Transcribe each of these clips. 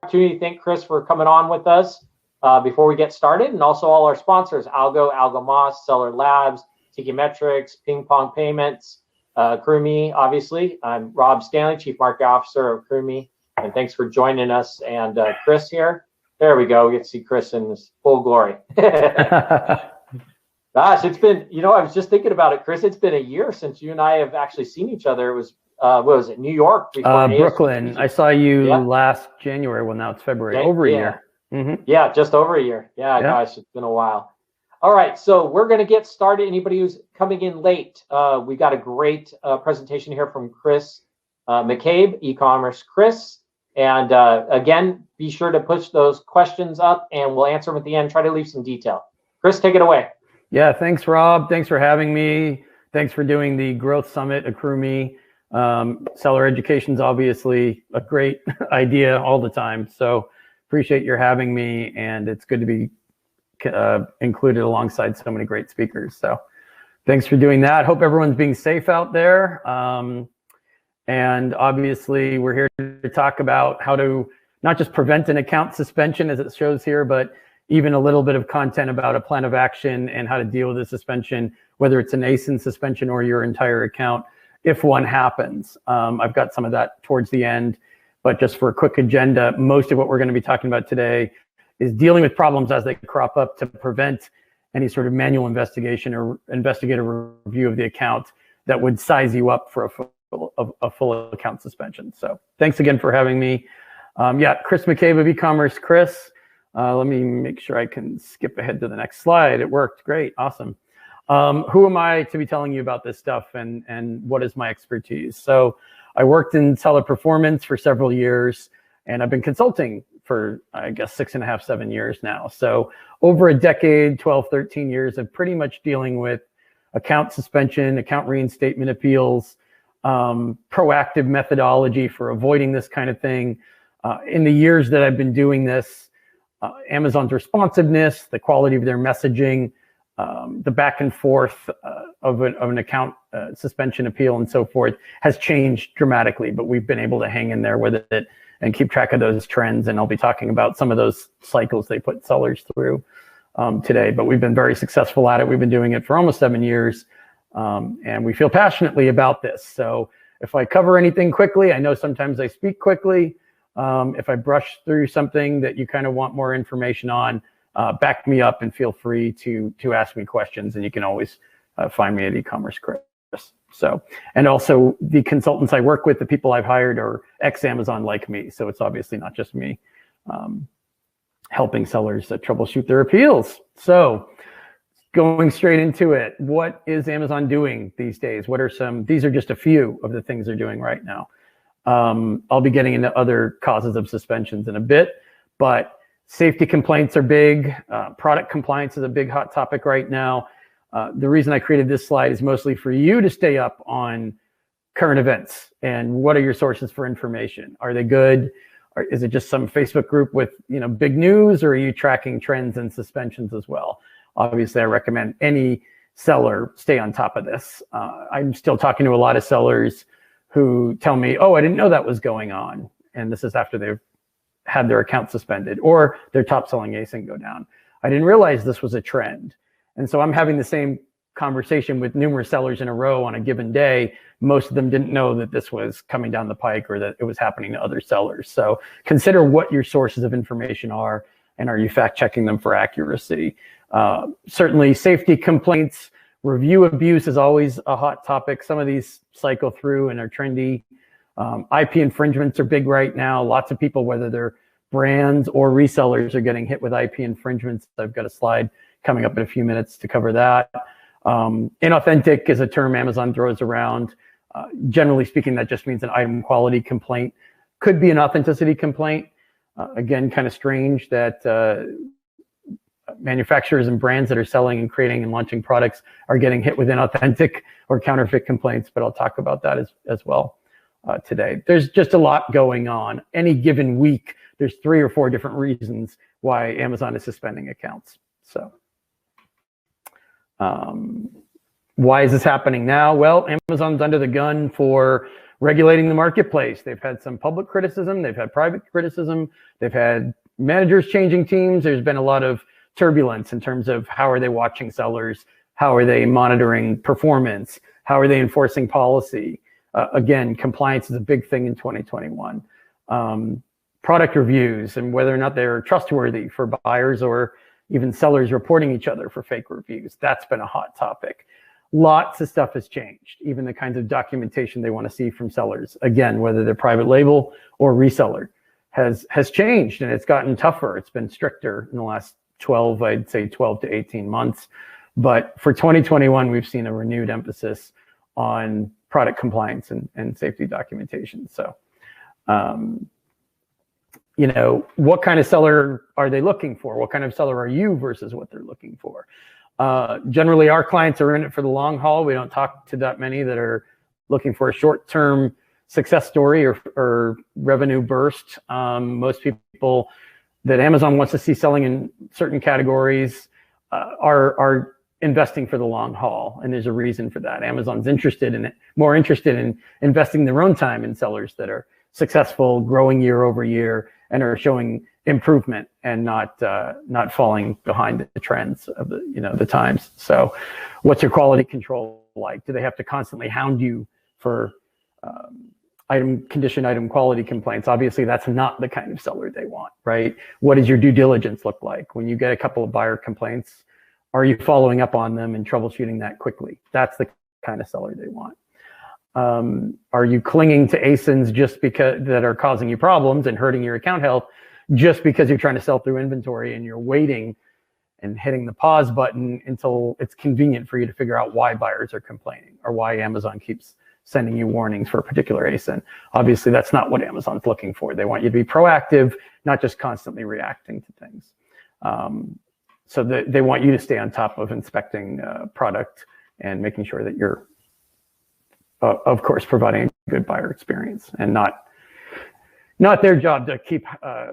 Opportunity to thank Chris for coming on with us before we get started, and also all our sponsors: Algo Moss, Seller Labs, Tiki Metrics, Ping Pong Payments, AccrueMe. Obviously, I'm Rob Stanley, Chief Marketing Officer of AccrueMe, and thanks for joining us. And Chris here, there we go. We get to see Chris in his full glory. Gosh, it's been, I was just thinking about it, Chris. It's been a year since you and I have actually seen each other. It was what was it, New York? Brooklyn. I saw you last January. Well, now it's February. Over a year. Mm-hmm. Yeah, just over a year. Yeah, gosh, it's been a while. All right, so we're going to get started. Anybody who's coming in late, we got a great presentation here from Chris McCabe, e-commerce Chris. And again, be sure to push those questions up, and we'll answer them at the end. Try to leave some detail. Chris, take it away. Yeah, thanks, Rob. Thanks for having me. Thanks for doing the Growth Summit, AccrueMe. Seller education is obviously a great idea all the time. So appreciate your having me, and it's good to be included alongside so many great speakers. So thanks for doing that. Hope everyone's being safe out there. And obviously we're here to talk about how to not just prevent an account suspension as it shows here, but even a little bit of content about a plan of action and how to deal with a suspension, whether it's an ASIN suspension or your entire account, if one happens. I've got some of that towards the end, but just for a quick agenda, most of what we're going to be talking about today is dealing with problems as they crop up to prevent any sort of manual investigation or investigator review of the account that would size you up for a full account suspension. So thanks again for having me. Chris McCabe of e-commerce Chris. Let me make sure I can skip ahead to the next slide. It worked. Great. Awesome. Who am I to be telling you about this stuff, and what is my expertise? So I worked in seller performance for several years, and I've been consulting for, I guess, 6.5, 7 years now. So over a decade, 12, 13 years of pretty much dealing with account suspension, account reinstatement appeals, proactive methodology for avoiding this kind of thing. In the years that I've been doing this, Amazon's responsiveness, the quality of their messaging, the back and forth of an account suspension appeal and so forth has changed dramatically, but we've been able to hang in there with it and keep track of those trends. And I'll be talking about some of those cycles they put sellers through today, but we've been very successful at it. We've been doing it for almost 7 years, and we feel passionately about this. So if I cover anything quickly, I know sometimes I speak quickly. If I brush through something that you kind of want more information on, back me up and feel free to ask me questions, and you can always find me at e-commerce Chris. So, and also the consultants I work with, the people I've hired are ex-Amazon like me. So it's obviously not just me helping sellers troubleshoot their appeals. So going straight into it, what is Amazon doing these days? These are just a few of the things they're doing right now. I'll be getting into other causes of suspensions in a bit, but safety complaints are big. Product compliance is a big hot topic right now. The reason I created this slide is mostly for you to stay up on current events and what are your sources for information. Are they good? Or is it just some Facebook group with big news, or are you tracking trends and suspensions as well? Obviously, I recommend any seller stay on top of this. I'm still talking to a lot of sellers who tell me, oh, I didn't know that was going on. And this is after they've had their account suspended or their top selling ASIN go down. I didn't realize this was a trend. And so I'm having the same conversation with numerous sellers in a row on a given day. Most of them didn't know that this was coming down the pike or that it was happening to other sellers. So consider what your sources of information are, and are you fact checking them for accuracy? Certainly safety complaints, review abuse is always a hot topic. Some of these cycle through and are trendy. IP infringements are big right now. Lots of people, whether they're brands or resellers, are getting hit with IP infringements. I've got a slide coming up in a few minutes to cover that. Inauthentic is a term Amazon throws around. Generally speaking, that just means an item quality complaint. Could be an authenticity complaint. Again, kind of strange that manufacturers and brands that are selling and creating and launching products are getting hit with inauthentic or counterfeit complaints, but I'll talk about that as well today. There's just a lot going on. Any given week, there's 3 or 4 different reasons why Amazon is suspending accounts. So why is this happening now? Well, Amazon's under the gun for regulating the marketplace. They've had some public criticism, they've had private criticism, they've had managers changing teams. There's been a lot of turbulence in terms of how are they watching sellers, how are they monitoring performance, how are they enforcing policy. Again, compliance is a big thing in 2021. Product reviews and whether or not they're trustworthy for buyers or even sellers reporting each other for fake reviews. That's been a hot topic. Lots of stuff has changed, even the kinds of documentation they want to see from sellers. Again, whether they're private label or reseller has changed, and it's gotten tougher. It's been stricter in the last 12 to 18 months. But for 2021, we've seen a renewed emphasis on product compliance and safety documentation. So, what kind of seller are they looking for? What kind of seller are you versus what they're looking for? Generally, our clients are in it for the long haul. We don't talk to that many that are looking for a short-term success story or revenue burst. Most people that Amazon wants to see selling in certain categories are investing for the long haul, and there's a reason for that. Amazon's more interested in investing their own time in sellers that are successful, growing year over year, and are showing improvement and not falling behind the trends of the times. So, what's your quality control like? Do they have to constantly hound you for item quality complaints? Obviously, that's not the kind of seller they want, right? What does your due diligence look like when you get a couple of buyer complaints? Are you following up on them and troubleshooting that quickly? That's the kind of seller they want. Are you clinging to ASINs just because that are causing you problems and hurting your account health just because you're trying to sell through inventory and you're waiting and hitting the pause button until it's convenient for you to figure out why buyers are complaining or why Amazon keeps sending you warnings for a particular ASIN? Obviously, that's not what Amazon's looking for. They want you to be proactive, not just constantly reacting to things. So they want you to stay on top of inspecting product and making sure that you're, of course, providing a good buyer experience, and not their job to keep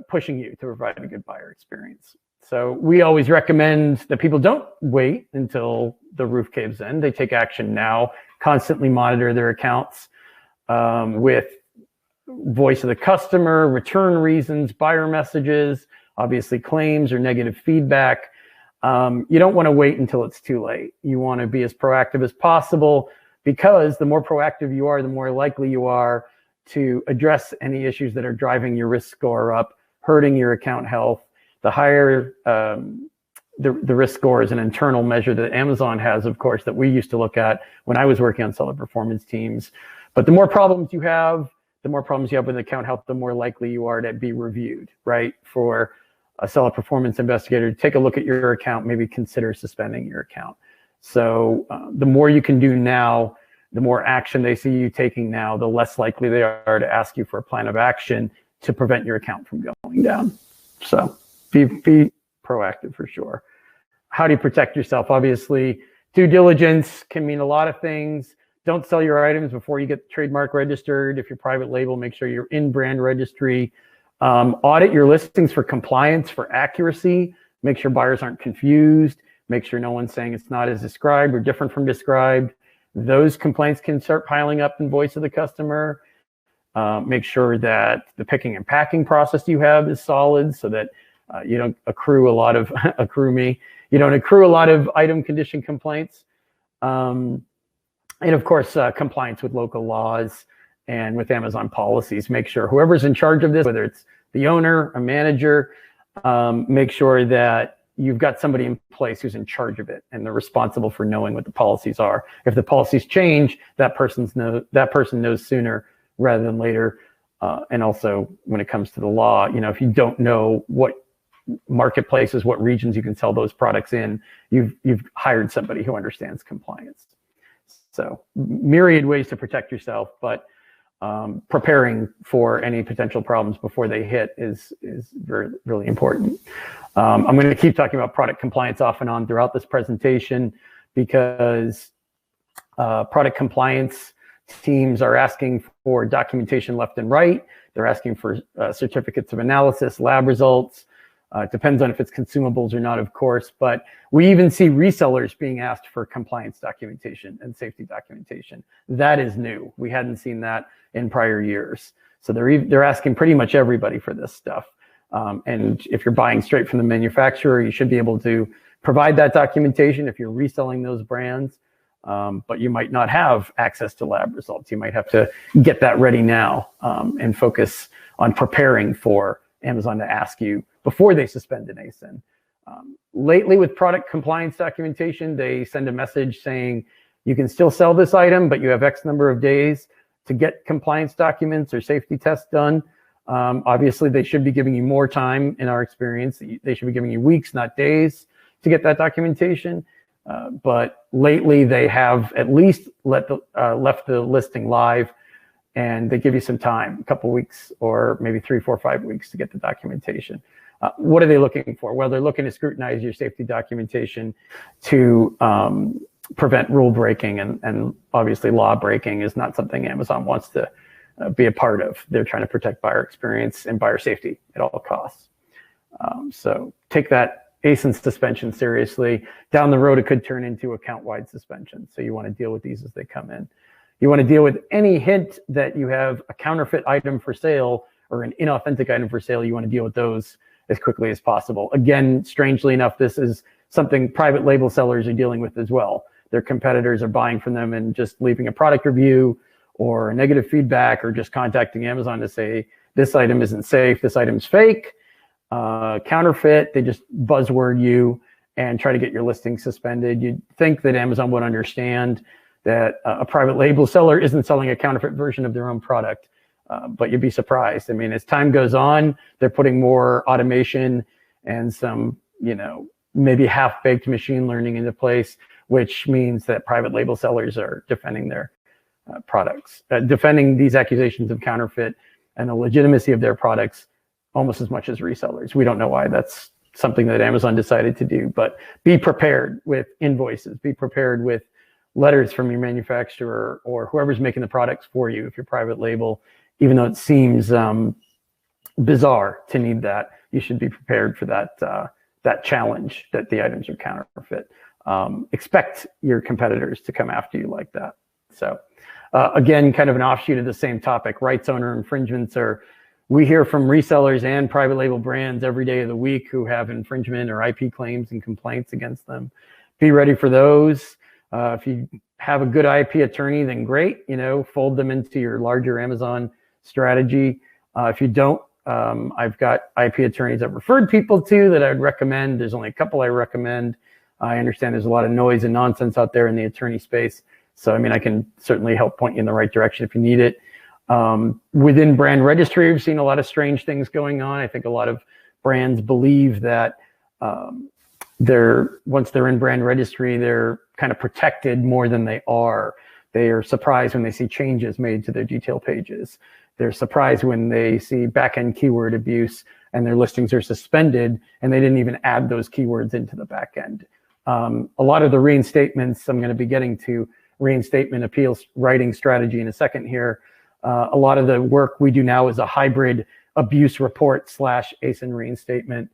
pushing you to provide a good buyer experience. So we always recommend that people don't wait until the roof caves in. They take action now, constantly monitor their accounts with voice of the customer, return reasons, buyer messages, obviously claims or negative feedback. You don't want to wait until it's too late. You want to be as proactive as possible, because the more proactive you are, the more likely you are to address any issues that are driving your risk score up, hurting your account health. The higher the risk score is an internal measure that Amazon has, of course, that we used to look at when I was working on seller performance teams. But the more problems you have with account health, the more likely you are to be reviewed, right? For a seller performance investigator to take a look at your account, maybe consider suspending your account. So the more you can do now, the more action they see you taking now, the less likely they are to ask you for a plan of action to prevent your account from going down. So be proactive for sure. How do you protect yourself? Obviously, due diligence can mean a lot of things. Don't sell your items before you get trademark registered. If you're private label, make sure you're in brand registry. Audit your listings for compliance, for accuracy. Make sure buyers aren't confused. Make sure no one's saying it's not as described or different from described. Those complaints can start piling up in voice of the customer. Make sure that the picking and packing process you have is solid, so that you don't accrue a lot of AccrueMe. You don't accrue a lot of item condition complaints. And of course, compliance with local laws and with Amazon policies. Make sure whoever's in charge of this, whether it's the owner, a manager, make sure that you've got somebody in place who's in charge of it and they're responsible for knowing what the policies are. If the policies change, that person knows sooner rather than later. And also, when it comes to the law, if you don't know what marketplaces, what regions you can sell those products in, you've hired somebody who understands compliance. So myriad ways to protect yourself, but preparing for any potential problems before they hit is really important. I'm going to keep talking about product compliance off and on throughout this presentation, because product compliance teams are asking for documentation left and right. They're asking for certificates of analysis, lab results. It depends on if it's consumables or not, of course, but we even see resellers being asked for compliance documentation and safety documentation. That is new. We hadn't seen that in prior years. So they're asking pretty much everybody for this stuff. And if you're buying straight from the manufacturer, you should be able to provide that documentation if you're reselling those brands. But you might not have access to lab results. You might have to get that ready now and focus on preparing for Amazon to ask you before they suspend an ASIN. Lately, with product compliance documentation, they send a message saying you can still sell this item, but you have X number of days to get compliance documents or safety tests done. Obviously, they should be giving you more time in our experience. They should be giving you weeks, not days, to get that documentation. But lately, they have at least left the listing live, and they give you some time, a couple weeks or maybe 3, 4, 5 weeks to get the documentation. What are they looking for? Well, they're looking to scrutinize your safety documentation to prevent rule breaking, and obviously law breaking is not something Amazon wants to be a part of. They're trying to protect buyer experience and buyer safety at all costs. So take that ASIN suspension seriously. Down the road, it could turn into account-wide suspension. So you want to deal with these as they come in. You want to deal with any hint that you have a counterfeit item for sale or an inauthentic item for sale. You want to deal with those as quickly as possible. Again, strangely enough, this is something private label sellers are dealing with as well. Their competitors are buying from them and just leaving a product review or negative feedback, or just contacting Amazon to say, this item isn't safe, this item's fake, counterfeit. They just buzzword you and try to get your listing suspended. You'd think that Amazon would understand that a private label seller isn't selling a counterfeit version of their own product, but you'd be surprised. I mean, as time goes on, they're putting more automation and some, maybe half-baked machine learning into place, which means that private label sellers are defending their products, defending these accusations of counterfeit and the legitimacy of their products almost as much as resellers. We don't know why. That's something that Amazon decided to do, but be prepared with invoices, be prepared with letters from your manufacturer or whoever's making the products for you. If you're private label, even though it seems bizarre to need that, you should be prepared for that challenge that the items are counterfeit. Expect your competitors to come after you like that. So again, kind of an offshoot of the same topic, rights owner infringements we hear from resellers and private label brands every day of the week who have infringement or IP claims and complaints against them. Be ready for those. If you have a good IP attorney, then great, fold them into your larger Amazon strategy. If you don't, I've got IP attorneys I've referred people to that I'd recommend. There's only a couple I recommend. I understand there's a lot of noise and nonsense out there in the attorney space. So, I can certainly help point you in the right direction if you need it. Within brand registry, we've seen a lot of strange things going on. I think a lot of brands believe that once they're in brand registry, they're kind of protected more than they are. They are surprised when they see changes made to their detail pages. They're surprised when they see back-end keyword abuse and their listings are suspended and they didn't even add those keywords into the back end. A lot of the reinstatements, I'm going to be getting to reinstatement appeals writing strategy in a second here. A lot of the work we do now is a hybrid abuse report / ASIN reinstatement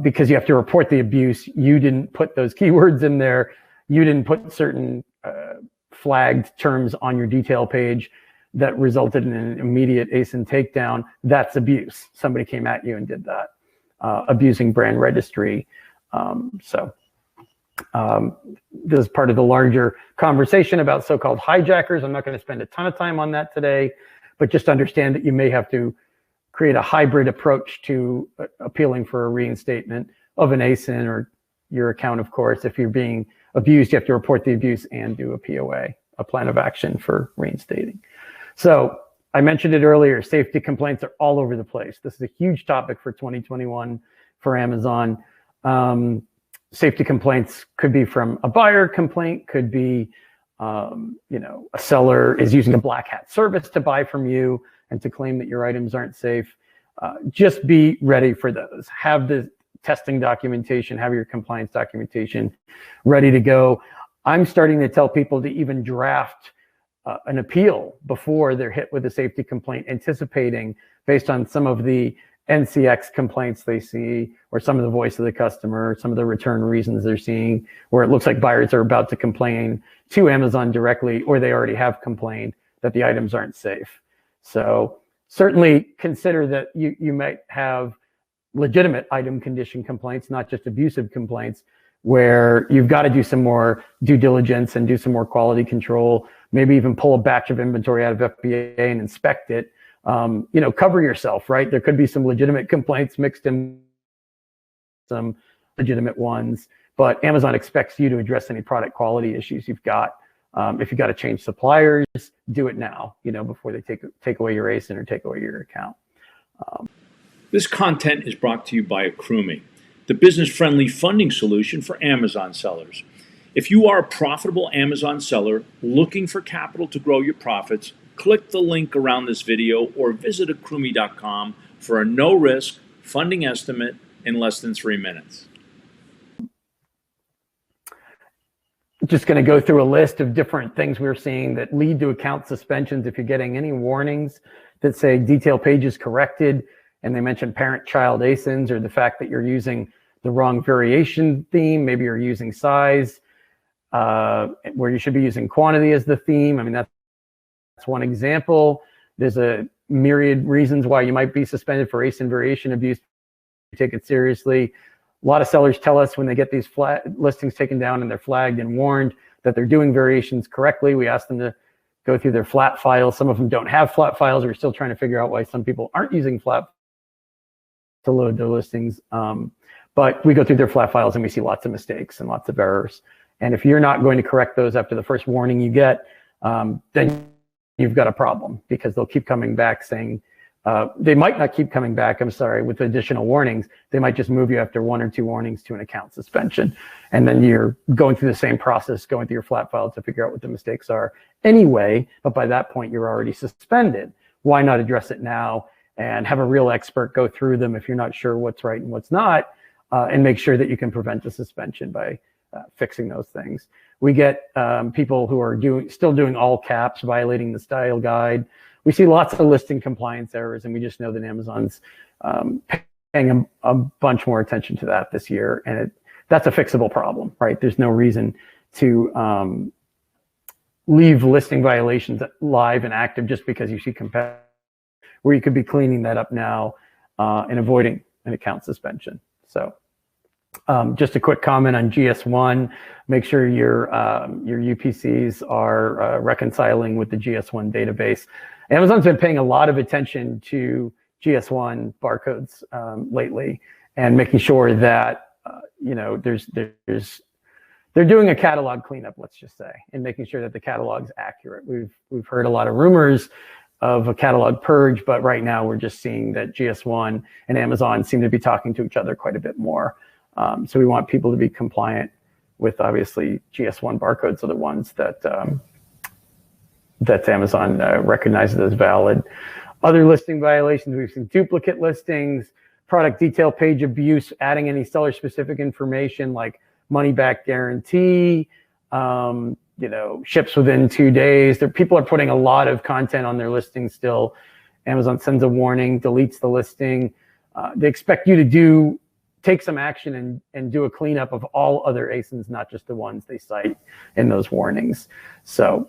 because you have to report the abuse. You didn't put those keywords in there. You didn't put certain flagged terms on your detail page that resulted in an immediate ASIN takedown. That's abuse. Somebody came at you and did that, abusing brand registry. This is part of the larger conversation about so-called hijackers. I'm not going to spend a ton of time on that today, but just understand that you may have to create a hybrid approach to appealing for a reinstatement of an ASIN or your account, of course. If you're being abused, you have to report the abuse and do a POA, a plan of action for reinstating. So I mentioned it earlier, safety complaints are all over the place. This is a huge topic for 2021 for Amazon. Safety complaints could be from a buyer complaint, could be, a seller is using a black hat service to buy from you and to claim that your items aren't safe. Just be ready for those. Have the testing documentation, have your compliance documentation ready to go. I'm starting to tell people to even draft an appeal before they're hit with a safety complaint, anticipating based on some of the NCX complaints they see, or some of the voice of the customer, some of the return reasons they're seeing, where it looks like buyers are about to complain to Amazon directly, or they already have complained that the items aren't safe. So certainly consider that you might have legitimate item condition complaints, not just abusive complaints, where you've got to do some more due diligence and do some more quality control, maybe even pull a batch of inventory out of FBA and inspect it. Cover yourself, right? There could be some legitimate complaints mixed in some legitimate ones, but Amazon expects you to address any product quality issues you've got. If you've got to change suppliers, do it now, before they take away your ASIN or take away your account. This content is brought to you by AccrueMe, the business-friendly funding solution for Amazon sellers. If you are a profitable Amazon seller looking for capital to grow your profits, click the link around this video or visit AccrueMe.com for a no-risk funding estimate in less than 3 minutes. Just going to go through a list of different things we're seeing that lead to account suspensions. If you're getting any warnings that say detail page is corrected, and they mention parent-child ASINs, or the fact that you're using the wrong variation theme, maybe you're using size, where you should be using quantity as the theme. I mean, that's one example. There's a myriad reasons why you might be suspended for ASIN variation abuse. Take it seriously. A lot of sellers tell us when they get these listings taken down and they're flagged and warned that they're doing variations correctly. We ask them to go through their flat files. Some of them don't have flat files. We're still trying to figure out why some people aren't using flat to load their listings. But we go through their flat files and we see lots of mistakes and lots of errors. And if you're not going to correct those after the first warning you get, then you've got a problem, because they'll keep coming back saying, they might not keep coming back, with additional warnings. They might just move you after 1 or 2 warnings to an account suspension. And then you're going through the same process, going through your flat file to figure out what the mistakes are anyway. But by that point, you're already suspended. Why not address it now and have a real expert go through them if you're not sure what's right and what's not, and make sure that you can prevent the suspension by fixing those things. We get people who are still doing all caps, violating the style guide. We see lots of listing compliance errors, and we just know that Amazon's paying a bunch more attention to that this year, and that's a fixable problem, right? There's no reason to leave listing violations live and active just because you see competitors, where you could be cleaning that up now and avoiding an account suspension. So just a quick comment on GS1. Make sure your UPCs are reconciling with the GS1 database. Amazon's been paying a lot of attention to GS1 barcodes lately, and making sure that they're doing a catalog cleanup, let's just say, and making sure that the catalog's accurate. We've heard a lot of rumors of a catalog purge, but right now we're just seeing that GS1 and Amazon seem to be talking to each other quite a bit more. So we want people to be compliant with, obviously, GS1 barcodes are the ones that Amazon recognizes as valid. Other listing violations, we've seen duplicate listings, product detail page abuse, adding any seller-specific information like money-back guarantee, ships within 2 days. People are putting a lot of content on their listings still. Amazon sends a warning, deletes the listing. They expect you to take some action and do a cleanup of all other ASINs, not just the ones they cite in those warnings. So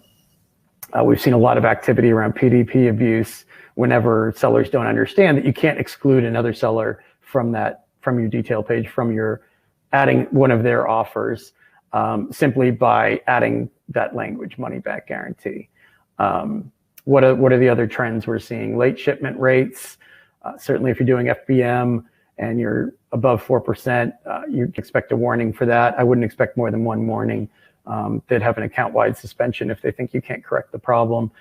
we've seen a lot of activity around PDP abuse whenever sellers don't understand that you can't exclude another seller from your detail page, from your adding one of their offers, simply by adding that language, money back guarantee. What are the other trends we're seeing? Late shipment rates. Certainly if you're doing FBM and you're above 4%, you expect a warning for that. I wouldn't expect more than 1 warning. They'd have an account-wide suspension if they think you can't correct the problem.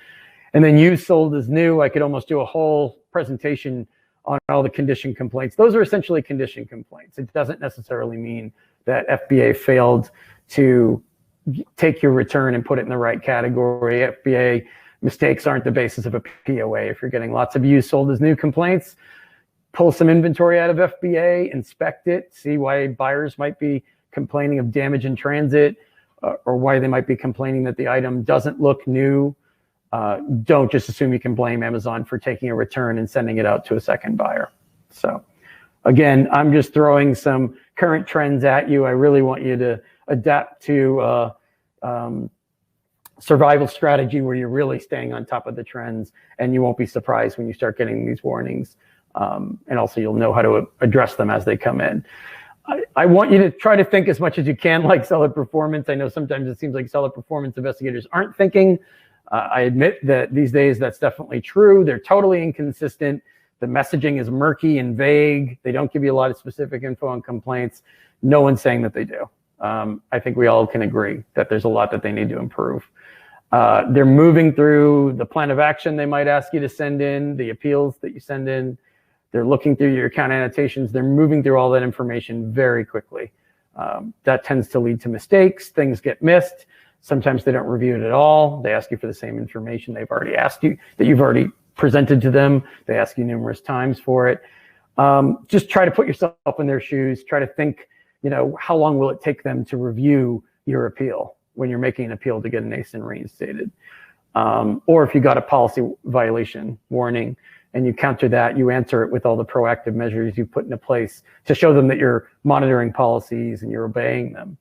And then used sold as new. I could almost do a whole presentation on all the condition complaints. Those are essentially condition complaints. It doesn't necessarily mean that FBA failed to take your return and put it in the right category. FBA mistakes aren't the basis of a POA. If you're getting lots of used sold as new complaints, pull some inventory out of FBA, inspect it, see why buyers might be complaining of damage in transit, or why they might be complaining that the item doesn't look new. don't just assume you can blame Amazon for taking a return and sending it out to a second buyer. So again, I'm just throwing some current trends at you. I really want you to adapt to survival strategy where you're really staying on top of the trends, and you won't be surprised when you start getting these warnings. And also you'll know how to address them as they come in. I want you to try to think as much as you can like seller performance. I know sometimes it seems like seller performance investigators aren't thinking. I admit that these days that's definitely true. They're totally inconsistent. The messaging is murky and vague. They don't give you a lot of specific info on complaints. No one's saying that they do. I think we all can agree that there's a lot that they need to improve. They're moving through the plan of action they might ask you to send in, the appeals that you send in. They're looking through your account annotations. They're moving through all that information very quickly. That tends to lead to mistakes. Things get missed. Sometimes they don't review it at all. They ask you for the same information they've already asked you, that you've already presented to them. They ask you numerous times for it. Just try to put yourself in their shoes. Try to think, how long will it take them to review your appeal when you're making an appeal to get an ASIN reinstated? Or if you got a policy violation warning and you counter that, you answer it with all the proactive measures you put into place to show them that you're monitoring policies and you're obeying them.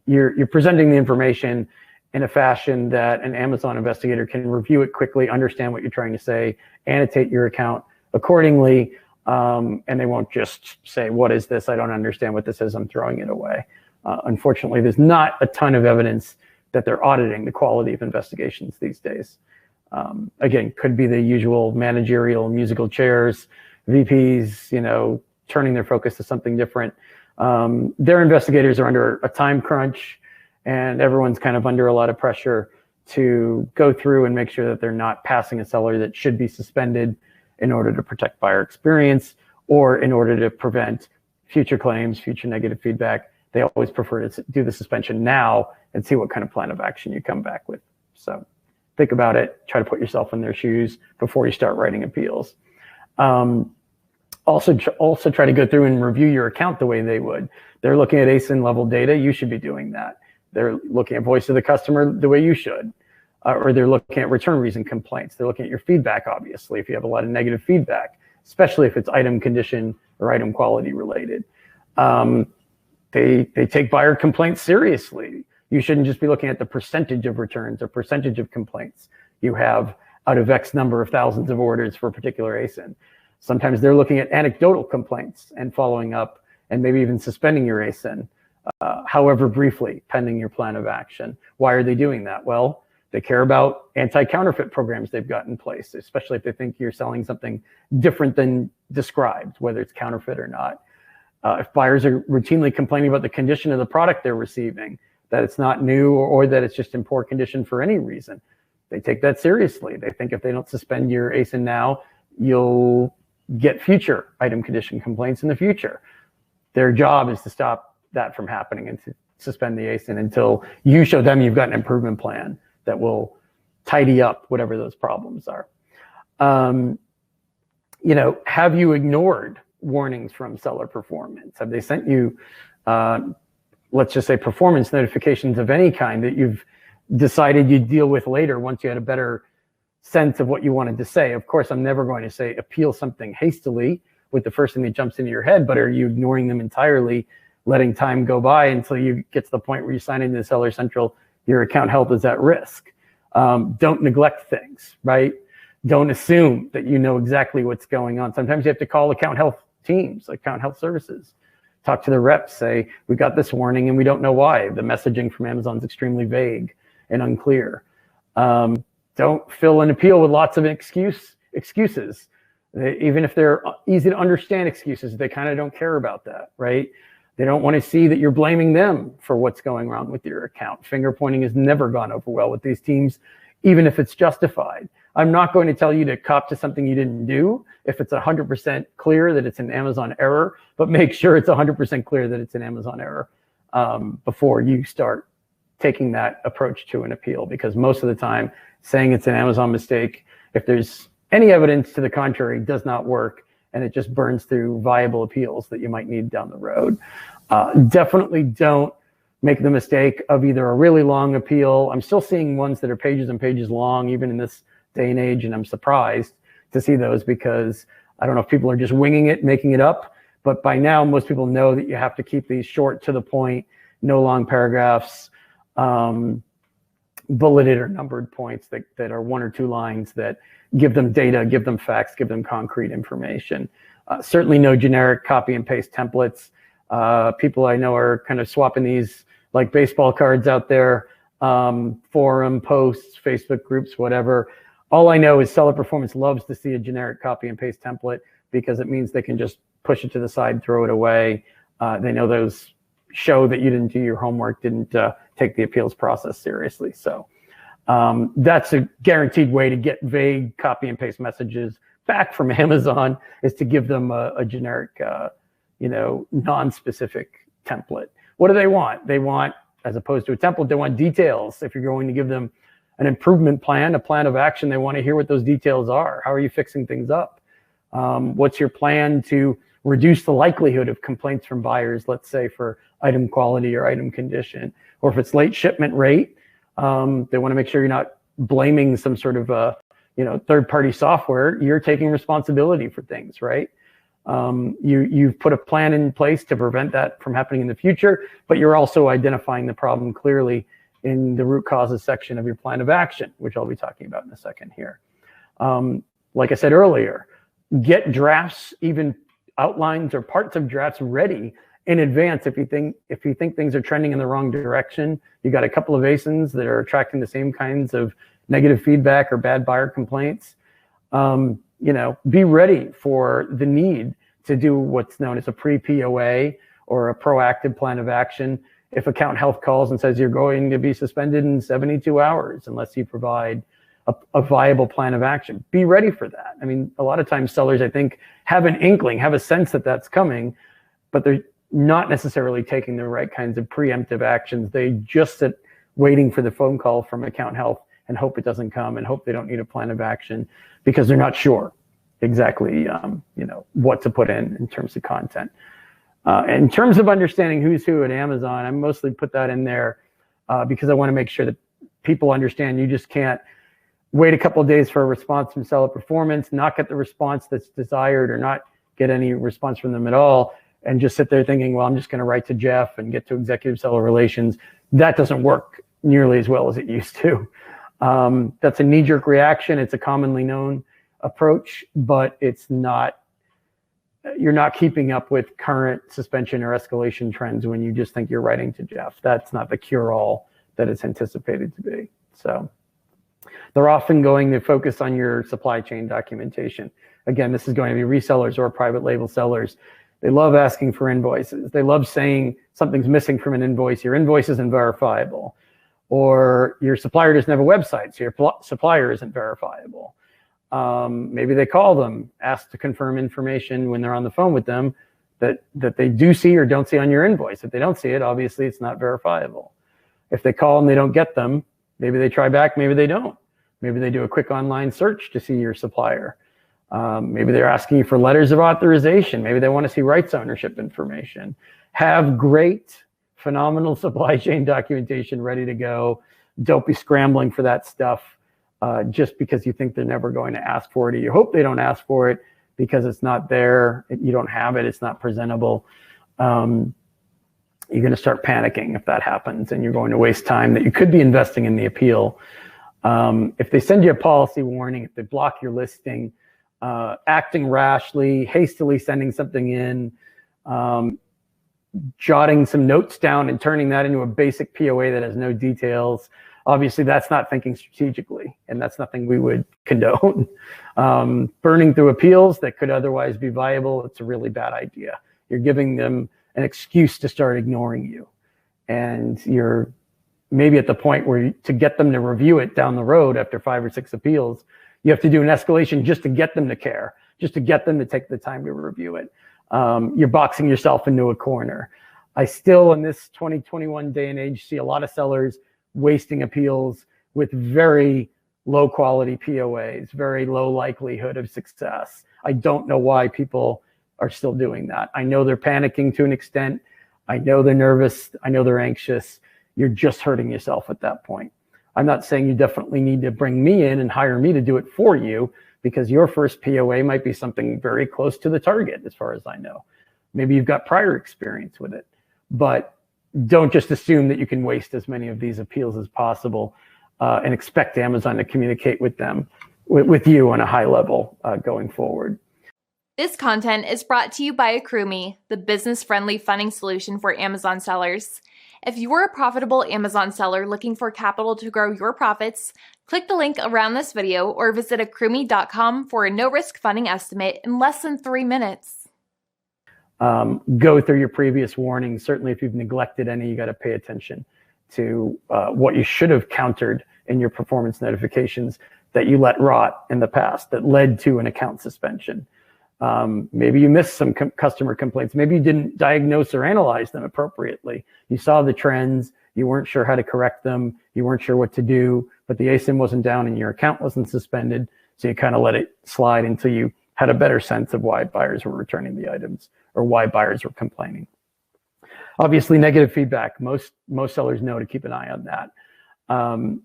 You're presenting the information in a fashion that an Amazon investigator can review it quickly, understand what you're trying to say, annotate your account accordingly, and they won't just say, what is this? I don't understand what this is. I'm throwing it away. Unfortunately, there's not a ton of evidence that they're auditing the quality of investigations these days. Again, could be the usual managerial musical chairs, VPs, turning their focus to something different. Their investigators are under a time crunch, and everyone's kind of under a lot of pressure to go through and make sure that they're not passing a seller that should be suspended in order to protect buyer experience or in order to prevent future claims, future negative feedback. They always prefer to do the suspension now and see what kind of plan of action you come back with. So think about it. Try to put yourself in their shoes before you start writing appeals. Also try to go through and review your account the way they would. They're looking at ASIN level data. You should be doing that. They're looking at voice of the customer the way you should. Or they're looking at return reason complaints. They're looking at your feedback, obviously, if you have a lot of negative feedback, especially if it's item condition or item quality related. They take buyer complaints seriously. You shouldn't just be looking at the percentage of returns or percentage of complaints you have out of X number of thousands of orders for a particular ASIN. Sometimes they're looking at anecdotal complaints and following up and maybe even suspending your ASIN, however briefly, pending your plan of action. Why are they doing that? Well, they care about anti-counterfeit programs they've got in place, especially if they think you're selling something different than described, whether it's counterfeit or not. If buyers are routinely complaining about the condition of the product they're receiving, that it's not new or that it's just in poor condition for any reason, they take that seriously. They think if they don't suspend your ASIN now, you'll get future item condition complaints in the future. Their job is to stop that from happening and to suspend the ASIN until you show them you've got an improvement plan that will tidy up whatever those problems are. Have you ignored warnings from seller performance? Have they sent you, let's just say, performance notifications of any kind that you've decided you'd deal with later once you had a better sense of what you wanted to say? Of course, I'm never going to say appeal something hastily with the first thing that jumps into your head, but are you ignoring them entirely, letting time go by until you get to the point where you sign into the Seller Central, your account health is at risk? Don't neglect things, right? Don't assume that you know exactly what's going on. Sometimes you have to call account health teams, account health services, talk to the reps, say, we got this warning and we don't know why. The messaging from Amazon is extremely vague and unclear. Don't fill an appeal with lots of excuses. Even if they're easy to understand excuses, they kind of don't care about that, right? They don't want to see that you're blaming them for what's going wrong with your account. Finger pointing has never gone over well with these teams, even if it's justified. I'm not going to tell you to cop to something you didn't do if it's 100% clear that it's an Amazon error, but make sure it's 100% clear that it's an Amazon error before you start taking that approach to an appeal, because most of the time saying it's an Amazon mistake, if there's any evidence to the contrary, does not work, and it just burns through viable appeals that you might need down the road. Definitely don't make the mistake of either a really long appeal. I'm still seeing ones that are pages and pages long, even in this day and age, and I'm surprised to see those because I don't know if people are just winging it, making it up, but by now most people know that you have to keep these short, to the point, no long paragraphs, bulleted or numbered points that are 1 or 2 lines that give them data, give them facts, give them concrete information. Certainly no generic copy and paste templates. People I know are kind of swapping these like baseball cards out there, forum posts, Facebook groups, whatever. All I know is Seller Performance loves to see a generic copy and paste template because it means they can just push it to the side, throw it away. They know those show that you didn't do your homework, didn't take the appeals process seriously. So that's a guaranteed way to get vague copy and paste messages back from Amazon, is to give them a generic, non-specific template. What do they want? They want, as opposed to a template, they want details. If you're going to give them an improvement plan, a plan of action, they want to hear what those details are. How are you fixing things up? What's your plan to reduce the likelihood of complaints from buyers, let's say for item quality or item condition, or if it's late shipment rate, they want to make sure you're not blaming some sort of third-party software. You're taking responsibility for things, right? You've put a plan in place to prevent that from happening in the future, but you're also identifying the problem clearly in the root causes section of your plan of action, which I'll be talking about in a second here. Like I said earlier, get drafts, even outlines or parts of drafts ready in advance. If you think things are trending in the wrong direction, you got a couple of ASINs that are attracting the same kinds of negative feedback or bad buyer complaints. Be ready for the need to do what's known as a pre-POA or a proactive plan of action. If account health calls and says you're going to be suspended in 72 hours unless you provide a viable plan of action, be ready for that. I mean, a lot of times sellers, I think, have an inkling, have a sense that that's coming, but they're not necessarily taking the right kinds of preemptive actions. They just sit waiting for the phone call from account health and hope it doesn't come and hope they don't need a plan of action because they're not sure exactly, what to put in terms of content. In terms of understanding who's who at Amazon, I mostly put that in there because I want to make sure that people understand you just can't wait a couple of days for a response from Seller Performance, not get the response that's desired or not get any response from them at all, and just sit there thinking, well, I'm just going to write to Jeff and get to executive seller relations. That doesn't work nearly as well as it used to. That's a knee-jerk reaction. It's a commonly known approach, but it's not, you're not keeping up with current suspension or escalation trends when you just think you're writing to Jeff. That's not the cure-all that it's anticipated to be. So they're often going to focus on your supply chain documentation. Again, this is going to be resellers or private label sellers. They love asking for invoices. They love saying something's missing from an invoice. Your invoice isn't verifiable. Or your supplier doesn't have a website, so your supplier isn't verifiable. Maybe they call them, ask to confirm information when they're on the phone with them that they do see or don't see on your invoice. If they don't see it, obviously it's not verifiable. If they call and they don't get them, maybe they try back, maybe they don't. Maybe they do a quick online search to see your supplier. Maybe they're asking you for letters of authorization. Maybe they want to see rights ownership information. Have great, phenomenal supply chain documentation ready to go. Don't be scrambling for that stuff just because you think they're never going to ask for it. Or you hope they don't ask for it because it's not there. You don't have it. It's not presentable. You're going to start panicking if that happens, and you're going to waste time that you could be investing in the appeal. If they send you a policy warning, if they block your listing, acting rashly, hastily sending something in, jotting some notes down and turning that into a basic POA that has no details. Obviously, that's not thinking strategically, and that's nothing we would condone. Burning through appeals that could otherwise be viable, it's a really bad idea. You're giving them an excuse to start ignoring you. And you're maybe at the point where to get them to review it down the road after 5 or 6 appeals, you have to do an escalation just to get them to care, just to get them to take the time to review it. You're boxing yourself into a corner. I still, in this 2021 day and age, see a lot of sellers wasting appeals with very low quality POAs, very low likelihood of success. I don't know why people are still doing that. I know they're panicking to an extent. I know they're nervous. I know they're anxious. You're just hurting yourself at that point. I'm not saying you definitely need to bring me in and hire me to do it for you, because your first POA might be something very close to the target, as far as I know. Maybe you've got prior experience with it, but don't just assume that you can waste as many of these appeals as possible and expect Amazon to communicate with them, with you on a high level going forward. This content is brought to you by AccrueMe, the business-friendly funding solution for Amazon sellers. If you're a profitable Amazon seller looking for capital to grow your profits, click the link around this video or visit AccrueMe.com for a no-risk funding estimate in less than 3 minutes. Go through your previous warnings. Certainly, if you've neglected any, you got to pay attention to what you should have countered in your performance notifications that you let rot in the past that led to an account suspension. Maybe you missed some customer complaints. Maybe you didn't diagnose or analyze them appropriately. You saw the trends. You weren't sure how to correct them. You weren't sure what to do, but the ASIN wasn't down and your account wasn't suspended. So you kind of let it slide until you had a better sense of why buyers were returning the items or why buyers were complaining. Obviously, negative feedback. Most sellers know to keep an eye on that.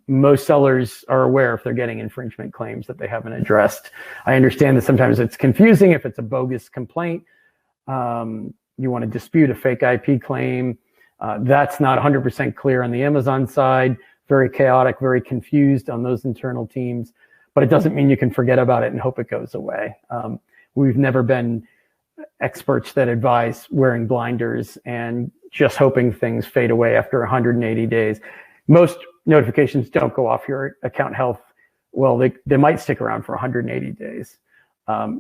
Most sellers are aware if they're getting infringement claims that they haven't addressed. I understand that sometimes it's confusing if it's a bogus complaint. You want to dispute a fake IP claim. That's not 100% clear on the Amazon side. Very chaotic, very confused on those internal teams. But it doesn't mean you can forget about it and hope it goes away. We've never been experts that advise wearing blinders and just hoping things fade away after 180 days. Most notifications don't go off your account health. Well, they might stick around for 180 days.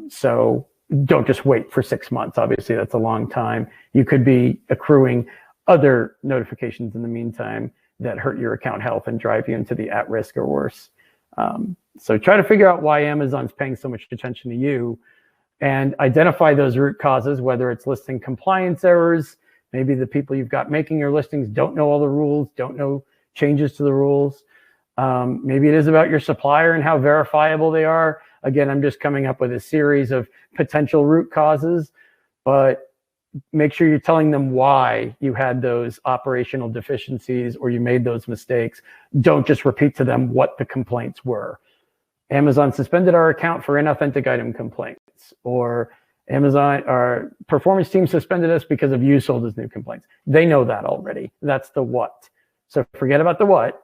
So don't just wait for 6 months. Obviously, that's a long time. You could be accruing other notifications in the meantime that hurt your account health and drive you into the at-risk or worse. So try to figure out why Amazon's paying so much attention to you and identify those root causes, whether it's listing compliance errors. Maybe the people you've got making your listings don't know all the rules, don't know changes to the rules. Maybe it is about your supplier and how verifiable they are. Again, I'm just coming up with a series of potential root causes, but make sure you're telling them why you had those operational deficiencies or you made those mistakes. Don't just repeat to them what the complaints were. Amazon suspended our account for inauthentic item complaints, or Amazon, our performance team suspended us because of you sold as new complaints. They know that already. That's the what. So forget about the what.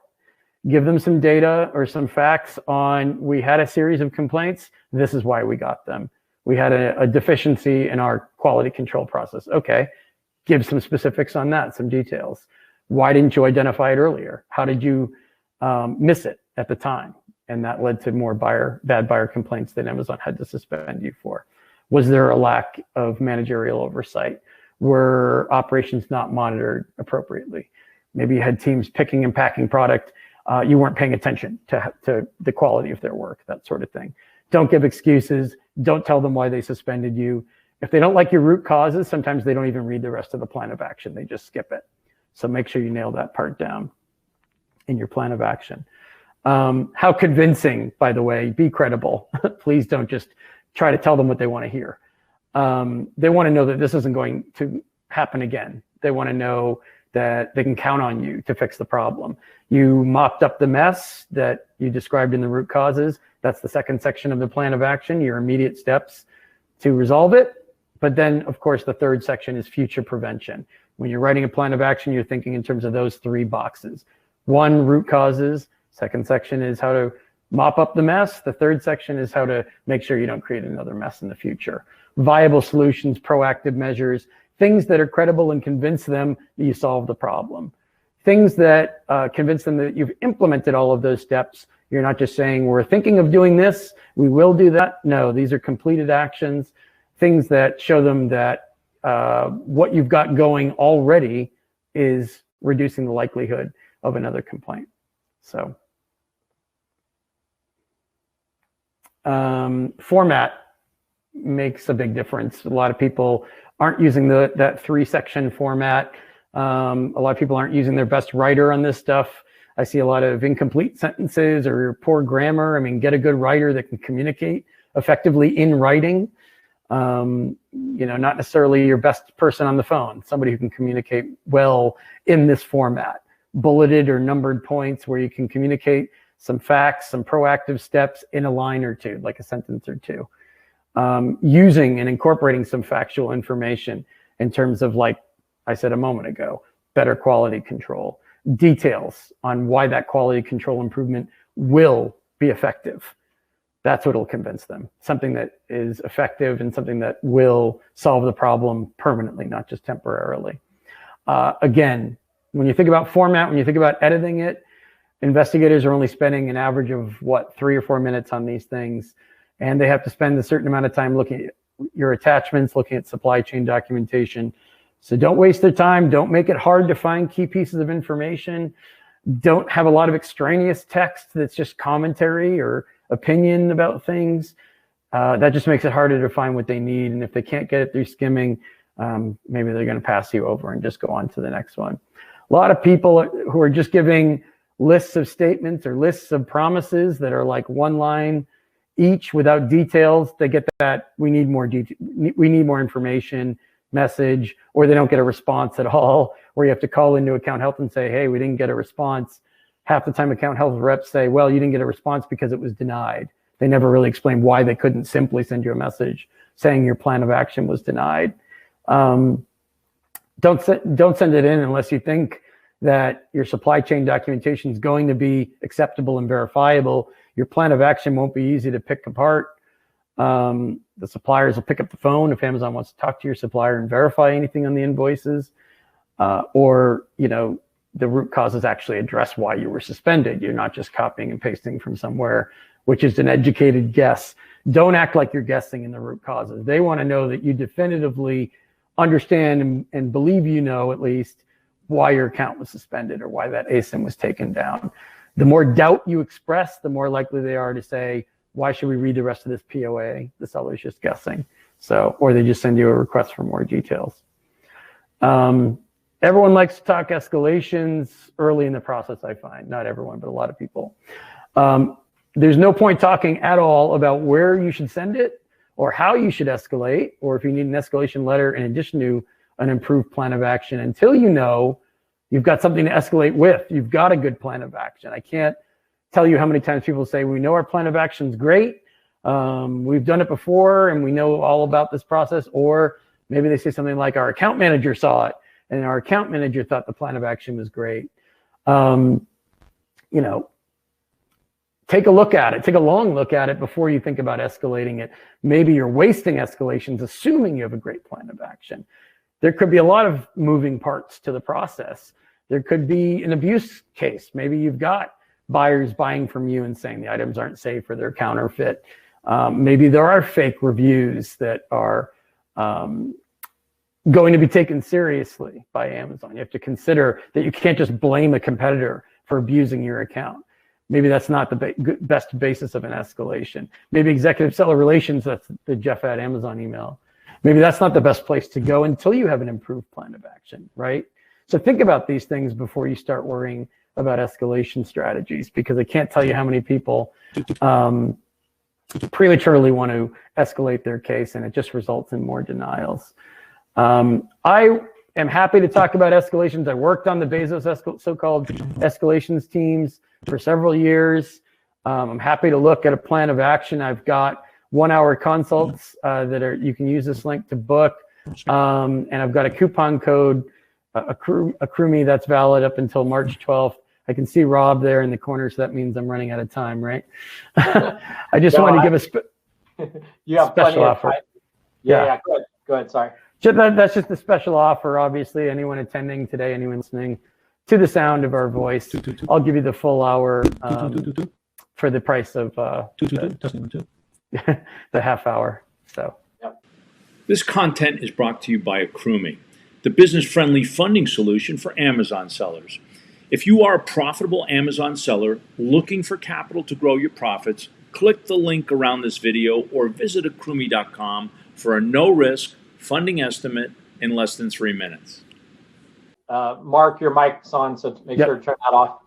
Give them some data or some facts on, we had a series of complaints. This is why we got them. We had a deficiency in our quality control process. Okay, give some specifics on that, some details. Why didn't you identify it earlier? How did you miss it at the time? And that led to more bad buyer complaints that Amazon had to suspend you for. Was there a lack of managerial oversight? Were operations not monitored appropriately? Maybe you had teams picking and packing product. You weren't paying attention to the quality of their work, that sort of thing. Don't give excuses. Don't tell them why they suspended you. If they don't like your root causes, sometimes they don't even read the rest of the plan of action. They just skip it. So make sure you nail that part down in your plan of action. How convincing, by the way, be credible. Please don't just try to tell them what they want to hear. They want to know that this isn't going to happen again. They want to know that they can count on you to fix the problem. You mopped up the mess that you described in the root causes. That's the second section of the plan of action, your immediate steps to resolve it. But then, of course, the third section is future prevention. When you're writing a plan of action, you're thinking in terms of those 3 boxes. 1, root causes. Second section is how to mop up the mess. The third section is how to make sure you don't create another mess in the future. Viable solutions, proactive measures, things that are credible and convince them that you solved the problem. Things that convince them that you've implemented all of those steps. You're not just saying, we're thinking of doing this, we will do that. No, these are completed actions, things that show them that what you've got going already is reducing the likelihood of another complaint. So format makes a big difference. A lot of people aren't using that 3-section format. A lot of people aren't using their best writer on this stuff. I see a lot of incomplete sentences or poor grammar. I mean, get a good writer that can communicate effectively in writing. Not necessarily your best person on the phone, somebody who can communicate well in this format, bulleted or numbered points where you can communicate some facts, some proactive steps in a line or two, like a sentence or two, using and incorporating some factual information in terms of, like I said a moment ago, better quality control, details on why that quality control improvement will be effective. That's what will convince them. Something that is effective and something that will solve the problem permanently, not just temporarily. Again, when you think about format, when you think about editing it, investigators are only spending an average of 3 or 4 minutes on these things. And they have to spend a certain amount of time looking at your attachments, looking at supply chain documentation. So don't waste their time. Don't make it hard to find key pieces of information. Don't have a lot of extraneous text that's just commentary or opinion about things. That just makes it harder to find what they need. And if they can't get it through skimming, maybe they're going to pass you over and just go on to the next one. A lot of people who are just giving lists of statements or lists of promises that are like one line each without details, they get that we need more information message, or they don't get a response at all, or you have to call into account health and say, hey, we didn't get a response. Half the time account health reps say, well, you didn't get a response because it was denied. They never really explain why they couldn't simply send you a message saying your plan of action was denied. Don't send it in unless you think that your supply chain documentation is going to be acceptable and verifiable. Your plan of action won't be easy to pick apart. The suppliers will pick up the phone if Amazon wants to talk to your supplier and verify anything on the invoices, or the root causes actually address why you were suspended. You're not just copying and pasting from somewhere, which is an educated guess. Don't act like you're guessing in the root causes. They want to know that you definitively understand and believe at least why your account was suspended or why that ASIN was taken down. The more doubt you express, the more likely they are to say, why should we read the rest of this POA? The seller's just guessing. Or they just send you a request for more details. Everyone likes to talk escalations early in the process, I find. Not everyone, but a lot of people. There's no point talking at all about where you should send it or how you should escalate, or if you need an escalation letter in addition to an improved plan of action, until you've got something to escalate with. You've got a good plan of action. I can't tell you how many times people say, we know our plan of action is great. We've done it before and we know all about this process. Or maybe they say something like, our account manager saw it and our account manager thought the plan of action was great. Take a look at it. Take a long look at it before you think about escalating it. Maybe you're wasting escalations assuming you have a great plan of action. There could be a lot of moving parts to the process. There could be an abuse case. Maybe you've got buyers buying from you and saying the items aren't safe or they're counterfeit. Maybe there are fake reviews that are going to be taken seriously by Amazon. You have to consider that you can't just blame a competitor for abusing your account. Maybe that's not the best basis of an escalation. Maybe executive seller relations, that's the Jeff at Amazon email. Maybe that's not the best place to go until you have an improved plan of action, right? So think about these things before you start worrying about escalation strategies, because I can't tell you how many people prematurely want to escalate their case, and it just results in more denials. I am happy to talk about escalations. I worked on the Bezos so-called escalations teams for several years. I'm happy to look at a plan of action. I've got 1-hour consults you can use this link to book. And I've got a coupon code, AccrueMe, that's valid up until March 12th. I can see Rob there in the corner, so that means I'm running out of time, right? I just wanted to give a special offer. Yeah, go ahead, sorry. That's just a special offer, obviously. Anyone attending today, anyone listening to the sound of our voice, I'll give you the full hour for the price of the half hour. So, yep. This content is brought to you by AccrueMe, the business-friendly funding solution for Amazon sellers. If you are a profitable Amazon seller looking for capital to grow your profits, click the link around this video or visit AccrueMe.com for a no-risk funding estimate in less than 3 minutes. Mark, your mic's on, so make sure to turn that off.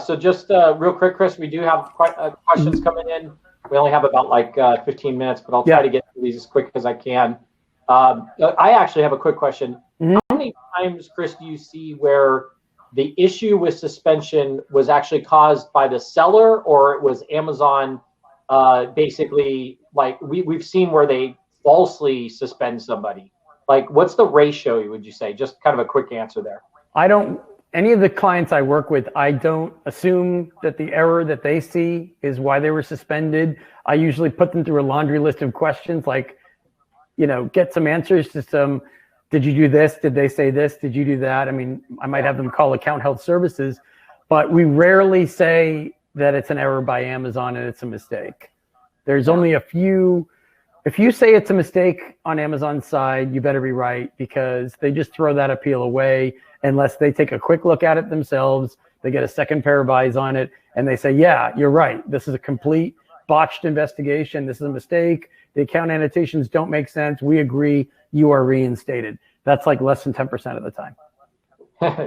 So just real quick, Chris, we do have questions coming in We only have about like 15 minutes, but I'll try to get through these as quick as I can. I actually have a quick question. Mm-hmm. How many times, Chris, do you see where the issue with suspension was actually caused by the seller, or it was Amazon basically, like we've seen where they falsely suspend somebody? Like, what's the ratio, would you say? Just kind of a quick answer there. Any of the clients I work with, I don't assume that the error that they see is why they were suspended. I usually put them through a laundry list of questions, like, get some answers to some, did you do this? Did they say this? Did you do that? I mean, I might have them call account health services, but we rarely say that it's an error by Amazon and it's a mistake. There's only a few. If you say it's a mistake on Amazon's side, you better be right, because they just throw that appeal away unless they take a quick look at it themselves. They get a second pair of eyes on it and they say, yeah, you're right. This is a complete botched investigation. This is a mistake. The account annotations don't make sense. We agree. You are reinstated. That's like less than 10% of the time.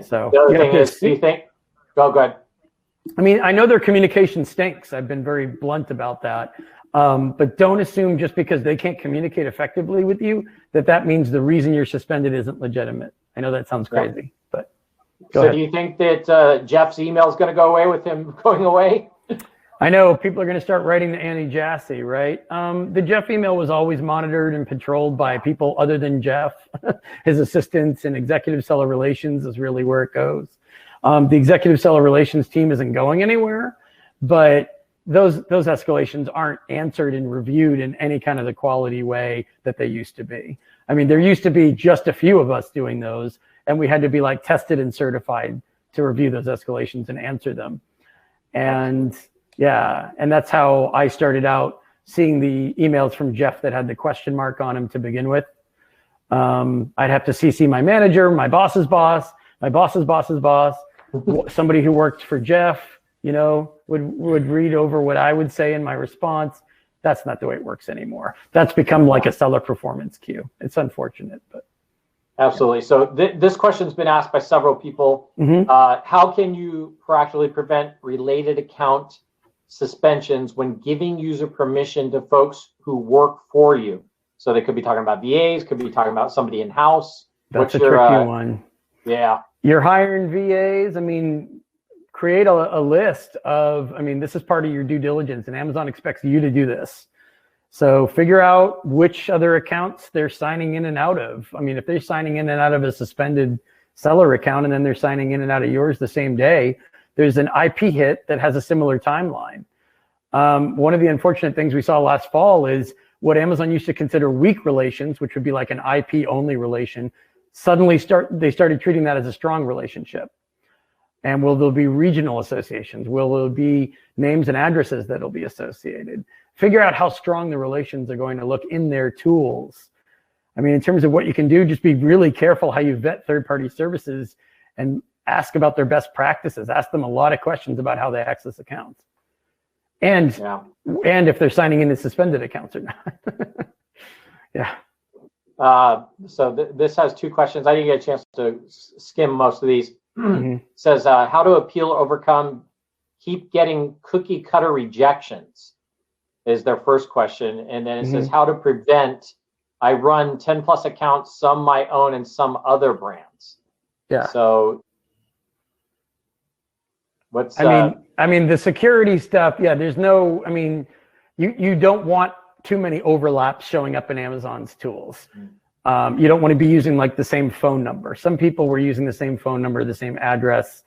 So the other thing is, do you think, go ahead. I mean, I know their communication stinks. I've been very blunt about that. But don't assume just because they can't communicate effectively with you that means the reason you're suspended isn't legitimate. I know that sounds crazy, but go ahead. Do you think that Jeff's email is going to go away with him going away? I know people are going to start writing to Annie Jassy, right? The Jeff email was always monitored and patrolled by people other than Jeff. His assistants and executive seller relations is really where it goes. The executive seller relations team isn't going anywhere, but those escalations aren't answered and reviewed in any kind of the quality way that they used to be. I mean, there used to be just a few of us doing those, and we had to be like tested and certified to review those escalations and answer them. And yeah, and that's how I started out seeing the emails from Jeff that had the question mark on them to begin with. I'd have to CC my manager, my boss's boss, my boss's boss's boss, somebody who worked for Jeff, would read over what I would say in my response. That's not the way it works anymore. That's become like a seller performance queue. It's unfortunate, but. Absolutely. So this question's been asked by several people. Mm-hmm. How can you proactively prevent related account suspensions when giving user permission to folks who work for you? So they could be talking about VAs, could be talking about somebody in-house. That's a tricky one. Yeah. You're hiring VAs. I mean, create a list of, this is part of your due diligence, and Amazon expects you to do this. So figure out which other accounts they're signing in and out of. I mean, if they're signing in and out of a suspended seller account and then they're signing in and out of yours the same day, there's an IP hit that has a similar timeline. One of the unfortunate things we saw last fall is what Amazon used to consider weak relations, which would be like an IP only relation, suddenly they started treating that as a strong relationship. And will there be regional associations? Will there be names and addresses that'll be associated? Figure out how strong the relations are going to look in their tools. I mean, in terms of what you can do, just be really careful how you vet third-party services and ask about their best practices. Ask them a lot of questions about how they access accounts. And if they're signing in as suspended accounts or not. Yeah. So this has two questions. I didn't get a chance to skim most of these. Mm-hmm. Says, how to appeal, overcome, keep getting cookie cutter rejections is their first question. And then it says, how to prevent, I run 10 plus accounts, some my own and some other brands. Yeah. So what's, I mean, the security stuff, there's no, you don't want too many overlaps showing up in Amazon's tools. You don't want to be using like the same phone number. Some people were using the same phone number, the same address.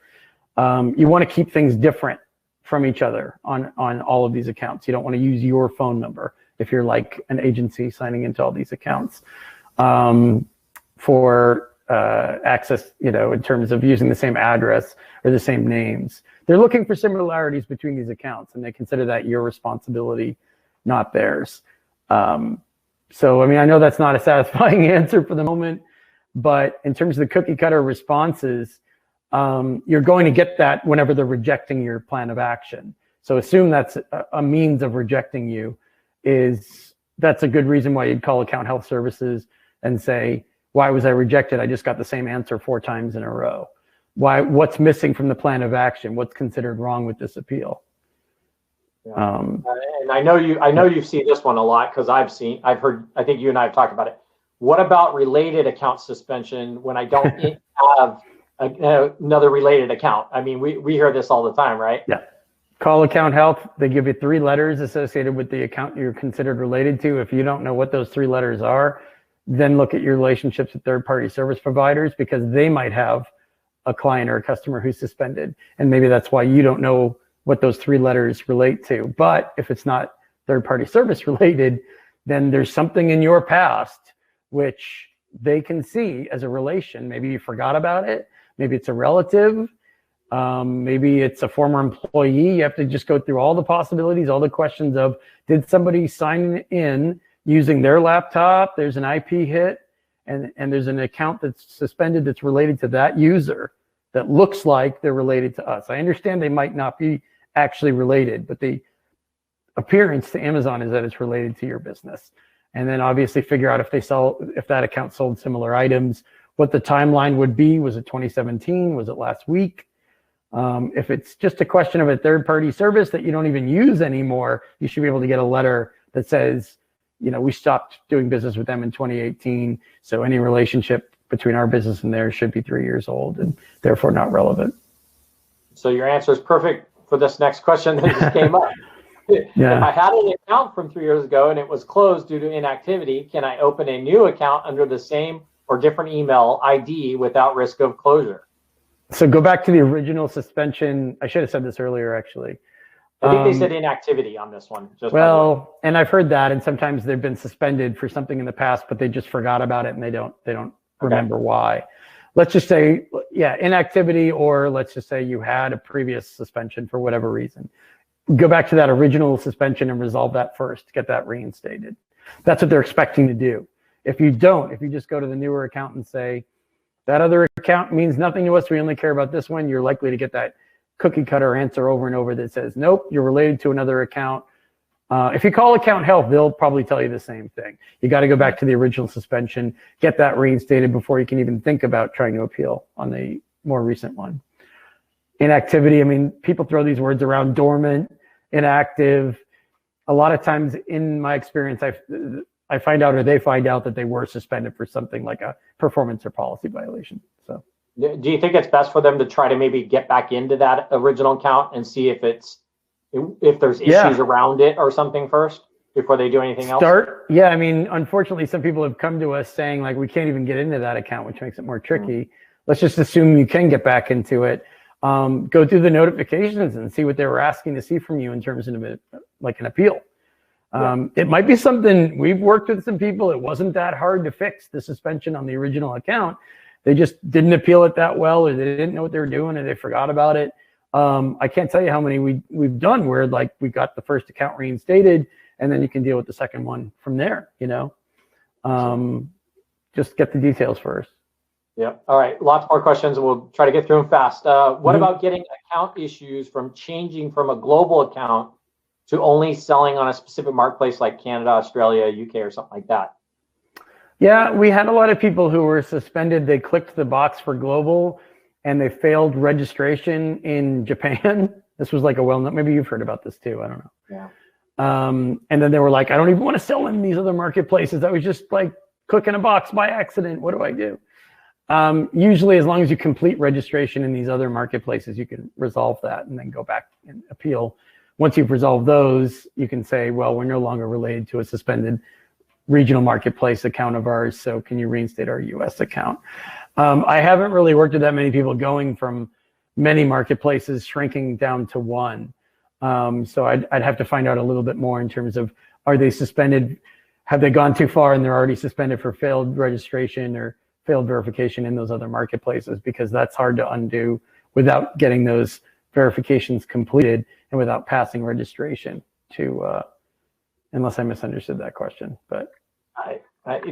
You want to keep things different from each other on all of these accounts. You don't want to use your phone number if you're like an agency signing into all these accounts for access, in terms of using the same address or the same names. They're looking for similarities between these accounts, and they consider that your responsibility, not theirs. So, I know that's not a satisfying answer for the moment, but in terms of the cookie cutter responses, you're going to get that whenever they're rejecting your plan of action. So assume that's a means of rejecting you. That's a good reason why you'd call account health services and say, why was I rejected? I just got the same answer 4 times in a row. What's missing from the plan of action? What's considered wrong with this appeal? Yeah. And I know you see this one a lot because I've heard, I think you and I have talked about it. What about related account suspension when I don't have another related account? I mean, we hear this all the time, right? Yeah. Call account health. They give you 3 letters associated with the account you're considered related to. If you don't know what those 3 letters are, then look at your relationships with third-party service providers, because they might have a client or a customer who's suspended. And maybe that's why you don't know what those 3 letters relate to. But if it's not third-party service related, then there's something in your past which they can see as a relation. Maybe you forgot about it. Maybe it's a relative. Maybe it's a former employee. You have to just go through all the possibilities, all the questions of, did somebody sign in using their laptop? There's an IP hit, and there's an account that's suspended that's related to that user that looks like they're related to us. I understand they might not be actually related, but the appearance to Amazon is that it's related to your business. And then obviously figure out if that account sold similar items, what the timeline would be. Was it 2017? Was it last week? If it's just a question of a third-party service that you don't even use anymore, you should be able to get a letter that says, we stopped doing business with them in 2018. So any relationship between our business and theirs should be 3 years old and therefore not relevant. So your answer is perfect for this next question that just came up. Yeah. If I had an account from 3 years ago and it was closed due to inactivity, can I open a new account under the same or different email ID without risk of closure? So go back to the original suspension. I should have said this earlier, actually. I think they said inactivity on this one. And I've heard that, and sometimes they've been suspended for something in the past, but they just forgot about it and they don't remember why. Let's just say, inactivity, or let's just say you had a previous suspension for whatever reason. Go back to that original suspension and resolve that first, get that reinstated. That's what they're expecting to do. If you just go to the newer account and say, that other account means nothing to us, we only care about this one, you're likely to get that cookie cutter answer over and over that says, nope, you're related to another account. If you call account health, they'll probably tell you the same thing. You got to go back to the original suspension, get that reinstated before you can even think about trying to appeal on the more recent one. Inactivity, I mean, people throw these words around: dormant, inactive. A lot of times in my experience, I find out, or they find out, that they were suspended for something like a performance or policy violation. So, do you think it's best for them to try to maybe get back into that original account and see if there's issues around it or something first before they do anything else? Yeah, I mean, unfortunately, some people have come to us saying, like, we can't even get into that account, which makes it more tricky. Mm-hmm. Let's just assume you can get back into it. Go through the notifications and see what they were asking to see from you in terms of like an appeal. It might be something, we've worked with some people, it wasn't that hard to fix the suspension on the original account. They just didn't appeal it that well, or they didn't know what they were doing, or they forgot about it. I can't tell you how many we've done where, like, we got the first account reinstated and then you can deal with the second one from there, just get the details first. Yeah. All right. Lots more questions. We'll try to get through them fast. What about getting account issues from changing from a global account to only selling on a specific marketplace like Canada, Australia, UK, or something like that? Yeah, we had a lot of people who were suspended. They clicked the box for global and they failed registration in Japan. This was like a well-known, maybe you've heard about this too, I don't know. Yeah. And then they were like, I don't even want to sell in these other marketplaces. I was just like clicking a box by accident. What do I do? Usually, as long as you complete registration in these other marketplaces, you can resolve that and then go back and appeal. Once you've resolved those, you can say, well, we're no longer related to a suspended regional marketplace account of ours, so can you reinstate our US account? I haven't really worked with that many people going from many marketplaces shrinking down to one. So I'd have to find out a little bit more in terms of, are they suspended? Have they gone too far and they're already suspended for failed registration or failed verification in those other marketplaces? Because that's hard to undo without getting those verifications completed and without passing registration to, unless I misunderstood that question. But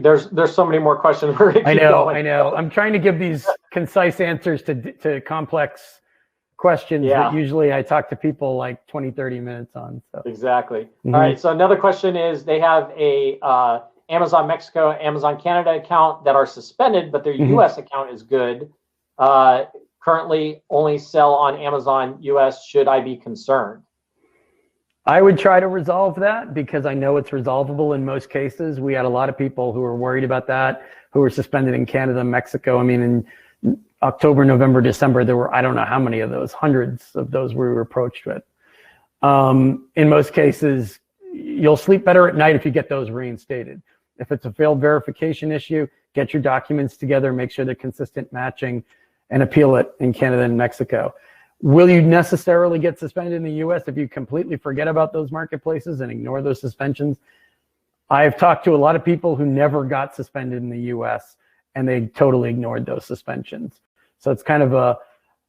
there's so many more questions. I know. I'm trying to give these concise answers to complex questions that usually I talk to people like 20, 30 minutes on. So. Exactly. Mm-hmm. All right. So another question is, they have a Amazon Mexico, Amazon Canada account that are suspended, but their US account is good. Currently only sell on Amazon US. Should I be concerned? I would try to resolve that because I know it's resolvable in most cases. We had a lot of people who were worried about that, who were suspended in Canada and Mexico. I mean, in October, November, December, there were, I don't know how many of those, hundreds of those we were approached with. In most cases, you'll sleep better at night if you get those reinstated. If it's a failed verification issue, get your documents together, make sure they're consistent matching, and appeal it in Canada and Mexico. Will you necessarily get suspended in the US if you completely forget about those marketplaces and ignore those suspensions? I've talked to a lot of people who never got suspended in the US and they totally ignored those suspensions. So it's kind of a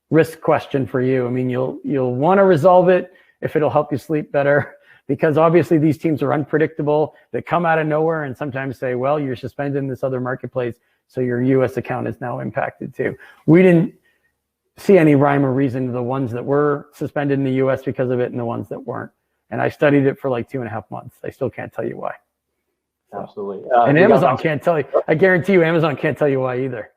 risk question for you. I mean, you'll want to resolve it if it'll help you sleep better, because obviously these teams are unpredictable. They come out of nowhere and sometimes say, well, you're suspended in this other marketplace, so your US account is now impacted too. We didn't see any rhyme or reason to the ones that were suspended in the US because of it and the ones that weren't. And I studied it for like 2.5 months. I still can't tell you why. Absolutely. And Amazon can't tell you. I guarantee you Amazon can't tell you why either.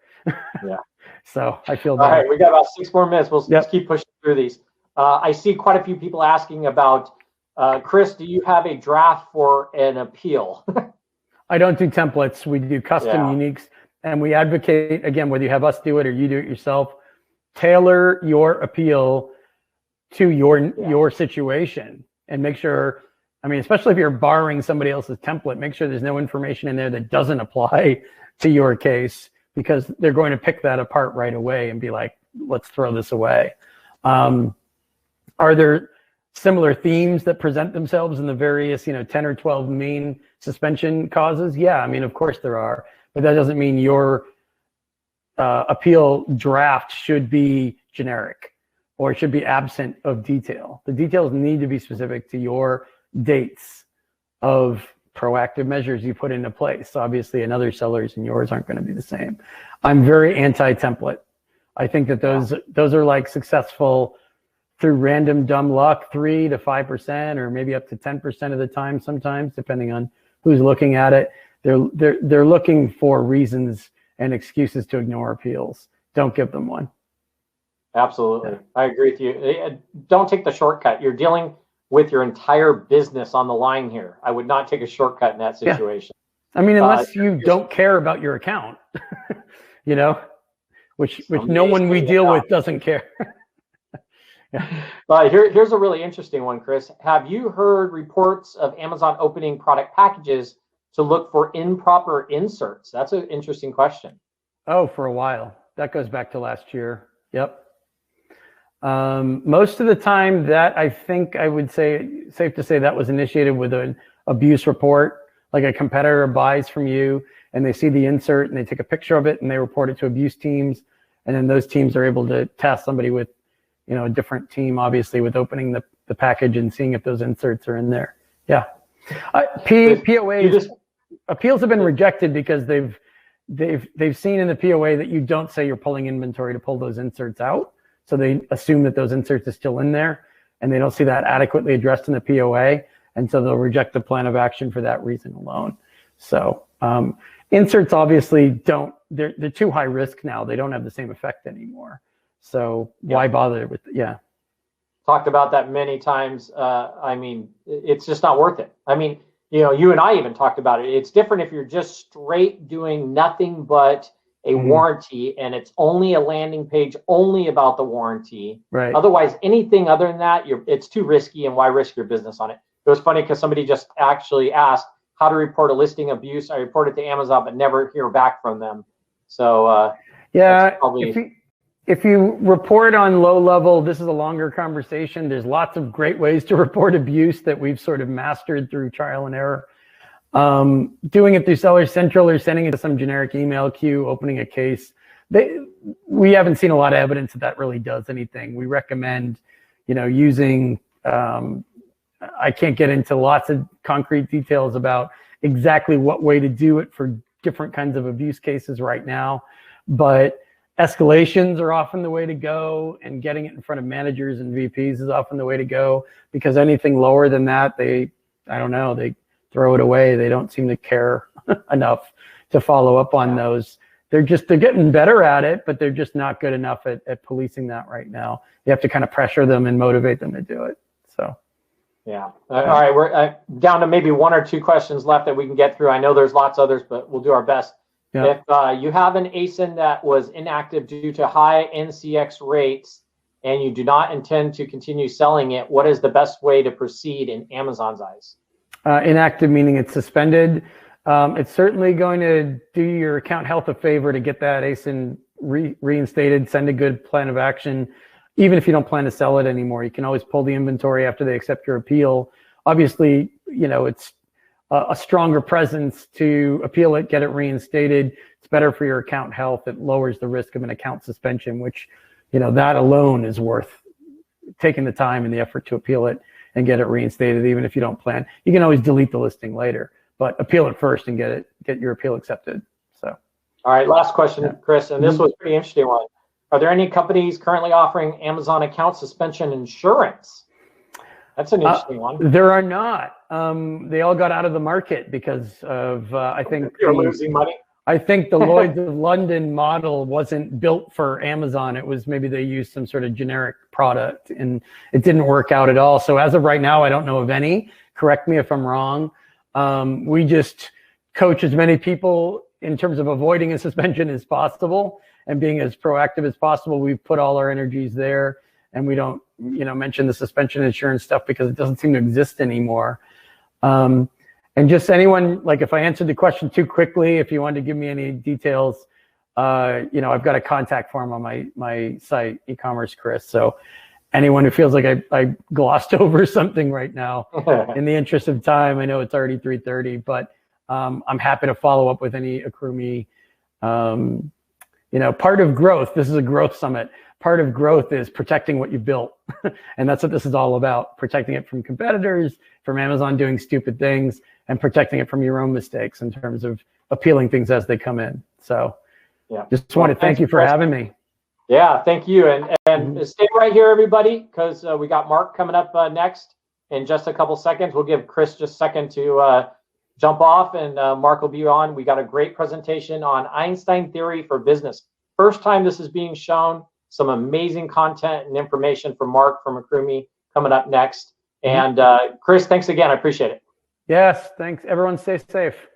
Yeah. So I feel better. bad. All right, we got about 6 more minutes. We'll just keep pushing through these. I see quite a few people asking about, Chris, do you have a draft for an appeal? I don't do templates. We do custom uniques. And we advocate, again, whether you have us do it or you do it yourself, tailor your appeal to your situation and make sure, I mean, especially if you're borrowing somebody else's template, make sure there's no information in there that doesn't apply to your case, because they're going to pick that apart right away and be like, let's throw this away. Are there similar themes that present themselves in the various, 10 or 12 main suspension causes? Yeah, I mean, of course there are, but that doesn't mean your appeal draft should be generic or should be absent of detail. The details need to be specific to your dates of proactive measures you put into place. Obviously, another seller's and yours aren't going to be the same. I'm very anti-template. I think that those are like successful through random dumb luck, 3 to 5%, or maybe up to 10% of the time sometimes, depending on who's looking at it. They're looking for reasons and excuses to ignore appeals. Don't give them one. Absolutely. Yeah. I agree with you. Don't take the shortcut. You're dealing with your entire business on the line here. I would not take a shortcut in that situation. Yeah. I mean, unless you don't care about your account, which no one we deal with doesn't care. Here's a really interesting one, Chris. Have you heard reports of Amazon opening product packages to look for improper inserts? That's an interesting question. Oh, for a while. That goes back to last year. Yep. Most of the time that I think I would say, safe to say, that was initiated with an abuse report, like a competitor buys from you and they see the insert and they take a picture of it and they report it to abuse teams. And then those teams are able to task somebody with, a different team, obviously, with opening the package and seeing if those inserts are in there. Yeah. POAs, appeals have been rejected because they've seen in the POA that you don't say you're pulling inventory to pull those inserts out. So they assume that those inserts are still in there and they don't see that adequately addressed in the POA. And so they'll reject the plan of action for that reason alone. So inserts obviously they're too high risk now. They don't have the same effect anymore. So why bother with Talked about that many times. I mean, it's just not worth it. I mean, you and I even talked about it. It's different if you're just straight doing nothing but a warranty and it's only a landing page only about the warranty. Right. Otherwise, anything other than that, it's too risky, and why risk your business on it? It was funny because somebody just actually asked how to report a listing abuse. I reported to Amazon, but never hear back from them. So if you report on low level, this is a longer conversation. There's lots of great ways to report abuse that we've sort of mastered through trial and error. Doing it through Seller Central or sending it to some generic email queue, opening a case. We haven't seen a lot of evidence that really does anything. We recommend, using, I can't get into lots of concrete details about exactly what way to do it for different kinds of abuse cases right now, but escalations are often the way to go, and getting it in front of managers and VPs is often the way to go, because anything lower than that, they throw it away. They don't seem to care enough to follow up on those. They're getting better at it, but they're just not good enough at policing that right now. You have to kind of pressure them and motivate them to do it. So, Yeah. All right. We're down to maybe one or two questions left that we can get through. I know there's lots others, but we'll do our best. Yeah. If you have an ASIN that was inactive due to high NCX rates and you do not intend to continue selling it, what is the best way to proceed in Amazon's eyes? Inactive meaning it's suspended. It's certainly going to do your account health a favor to get that ASIN reinstated, send a good plan of action. Even if you don't plan to sell it anymore, you can always pull the inventory after they accept your appeal. Obviously, it's a stronger presence to appeal it, get it reinstated. It's better for your account health. It lowers the risk of an account suspension, which, that alone is worth taking the time and the effort to appeal it and get it reinstated, even if you don't plan. You can always delete the listing later, but appeal it first and get your appeal accepted. So, all right, last question, Chris, and this was a pretty interesting one. Are there any companies currently offering Amazon account suspension insurance? That's an interesting one. There are not. They all got out of the market because of, I think, you're losing money. I think the Lloyd's of London model wasn't built for Amazon. It was maybe they used some sort of generic product and it didn't work out at all. So as of right now, I don't know of any. Correct me if I'm wrong. We just coach as many people in terms of avoiding a suspension as possible and being as proactive as possible. We've put all our energies there, and we don't, mention the suspension insurance stuff because it doesn't seem to exist anymore. And just anyone, like if I answered the question too quickly, if you wanted to give me any details, I've got a contact form on my site, e-commerce Chris. So anyone who feels like I glossed over something right now, in the interest of time, I know it's already 3:30, but I'm happy to follow up with any AccrueMe. Part of growth, this is a growth summit. Part of growth is protecting what you built. And that's what this is all about, protecting it from competitors, from Amazon doing stupid things, and protecting it from your own mistakes in terms of appealing things as they come in. So just want to thank you for having me. Yeah, thank you. And stay right here, everybody, because we got Mark coming up next in just a couple seconds. We'll give Chris just a second to jump off, and Mark will be on. We got a great presentation on Einstein theory for business. First time this is being shown. Some amazing content and information from Mark from AccrueMe coming up next. And Chris, thanks again. I appreciate it. Yes, thanks. Everyone stay safe.